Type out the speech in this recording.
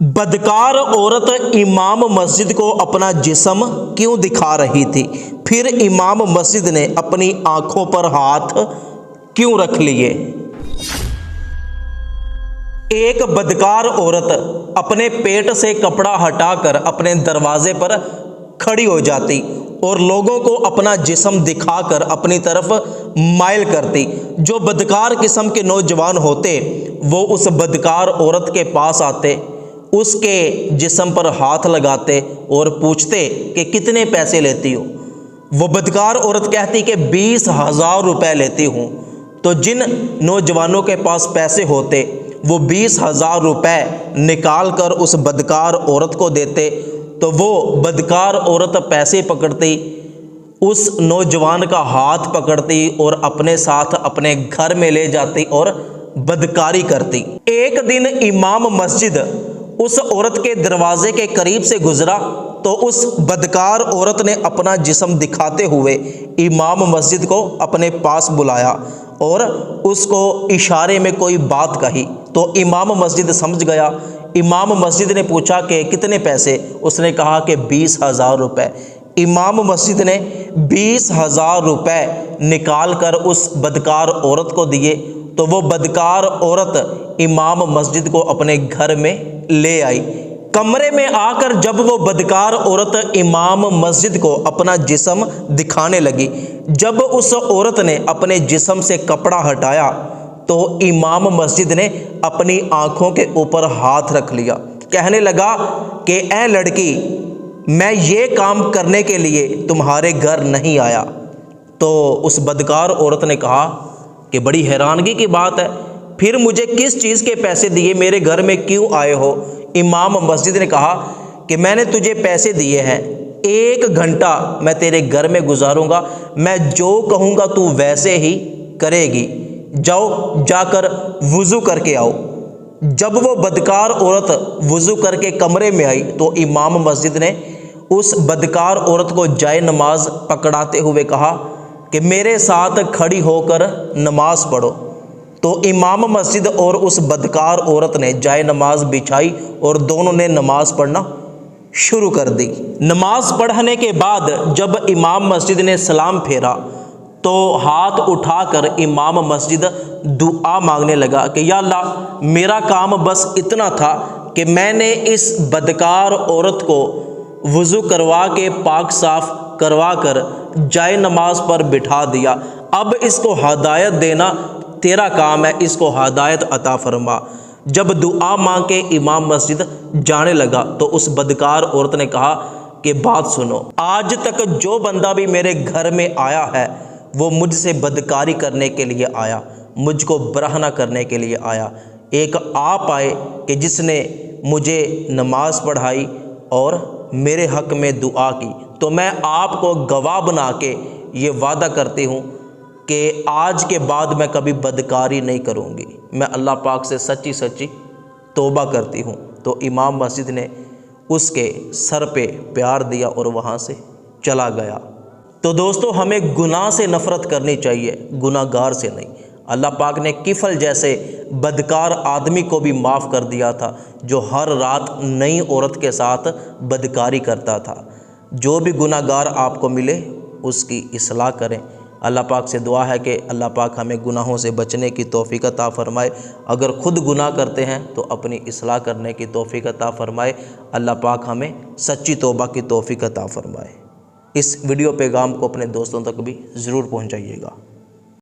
بدکار عورت امام مسجد کو اپنا جسم کیوں دکھا رہی تھی؟ پھر امام مسجد نے اپنی آنکھوں پر ہاتھ کیوں رکھ لیے؟ ایک بدکار عورت اپنے پیٹ سے کپڑا ہٹا کر اپنے دروازے پر کھڑی ہو جاتی اور لوگوں کو اپنا جسم دکھا کر اپنی طرف مائل کرتی۔ جو بدکار قسم کے نوجوان ہوتے وہ اس بدکار عورت کے پاس آتے، اس کے جسم پر ہاتھ لگاتے اور پوچھتے کہ کتنے پیسے لیتی ہو؟ وہ بدکار عورت کہتی کہ 20,000 روپے لیتی ہوں۔ تو جن نوجوانوں کے پاس پیسے ہوتے وہ 20,000 روپے نکال کر اس بدکار عورت کو دیتے، تو وہ بدکار عورت پیسے پکڑتی، اس نوجوان کا ہاتھ پکڑتی اور اپنے ساتھ اپنے گھر میں لے جاتی اور بدکاری کرتی۔ ایک دن امام مسجد اس عورت کے دروازے کے قریب سے گزرا تو اس بدکار عورت نے اپنا جسم دکھاتے ہوئے امام مسجد کو اپنے پاس بلایا اور اس کو اشارے میں کوئی بات کہی تو امام مسجد سمجھ گیا۔ امام مسجد نے پوچھا کہ کتنے پیسے؟ اس نے کہا کہ 20,000 روپے۔ امام مسجد نے 20,000 روپے نکال کر اس بدکار عورت کو دیے تو وہ بدکار عورت امام مسجد کو اپنے گھر میں لے آئی۔ کمرے میں آ کر جب وہ بدکار عورت امام مسجد کو اپنا جسم دکھانے لگی، جب اس عورت نے اپنے جسم سے کپڑا ہٹایا تو امام مسجد نے اپنی آنکھوں کے اوپر ہاتھ رکھ لیا، کہنے لگا کہ اے لڑکی، میں یہ کام کرنے کے لیے تمہارے گھر نہیں آیا۔ تو اس بدکار عورت نے کہا کہ بڑی حیرانگی کی بات ہے، پھر مجھے کس چیز کے پیسے دیے؟ میرے گھر میں کیوں آئے ہو؟ امام مسجد نے کہا کہ میں نے تجھے پیسے دیے ہیں، 1 گھنٹہ میں تیرے گھر میں گزاروں گا، میں جو کہوں گا تو ویسے ہی کرے گی، جاؤ جا کر وضو کر کے آؤ۔ جب وہ بدکار عورت وضو کر کے کمرے میں آئی تو امام مسجد نے اس بدکار عورت کو جائے نماز پکڑاتے ہوئے کہا کہ میرے ساتھ کھڑی ہو کر نماز پڑھو۔ تو امام مسجد اور اس بدکار عورت نے جائے نماز بچھائی اور دونوں نے نماز پڑھنا شروع کر دی۔ نماز پڑھنے کے بعد جب امام مسجد نے سلام پھیرا تو ہاتھ اٹھا کر امام مسجد دعا مانگنے لگا کہ یا اللہ، میرا کام بس اتنا تھا کہ میں نے اس بدکار عورت کو وضو کروا کے پاک صاف کروا کر جائے نماز پر بٹھا دیا، اب اس کو ہدایت دینا تیرا کام ہے، اس کو ہدایت عطا فرما۔ جب دعا مانگ کے امام مسجد جانے لگا تو اس بدکار عورت نے کہا کہ بات سنو، آج تک جو بندہ بھی میرے گھر میں آیا ہے وہ مجھ سے بدکاری کرنے کے لیے آیا، مجھ کو برہنہ کرنے کے لیے آیا۔ ایک آپ آئے کہ جس نے مجھے نماز پڑھائی اور میرے حق میں دعا کی، تو میں آپ کو گواہ بنا کے یہ وعدہ کرتی ہوں کہ آج کے بعد میں کبھی بدکاری نہیں کروں گی، میں اللہ پاک سے سچی سچی توبہ کرتی ہوں۔ تو امام مسجد نے اس کے سر پہ پیار دیا اور وہاں سے چلا گیا۔ تو دوستو، ہمیں گناہ سے نفرت کرنی چاہیے، گناہ گار سے نہیں۔ اللہ پاک نے کفل جیسے بدکار آدمی کو بھی معاف کر دیا تھا جو ہر رات نئی عورت کے ساتھ بدکاری کرتا تھا۔ جو بھی گناہ گار آپ کو ملے اس کی اصلاح کریں۔ اللہ پاک سے دعا ہے کہ اللہ پاک ہمیں گناہوں سے بچنے کی توفیق عطا فرمائے۔ اگر خود گناہ کرتے ہیں تو اپنی اصلاح کرنے کی توفیق عطا فرمائے۔ اللہ پاک ہمیں سچی توبہ کی توفیق عطا فرمائے۔ اس ویڈیو پیغام کو اپنے دوستوں تک بھی ضرور پہنچائیے گا۔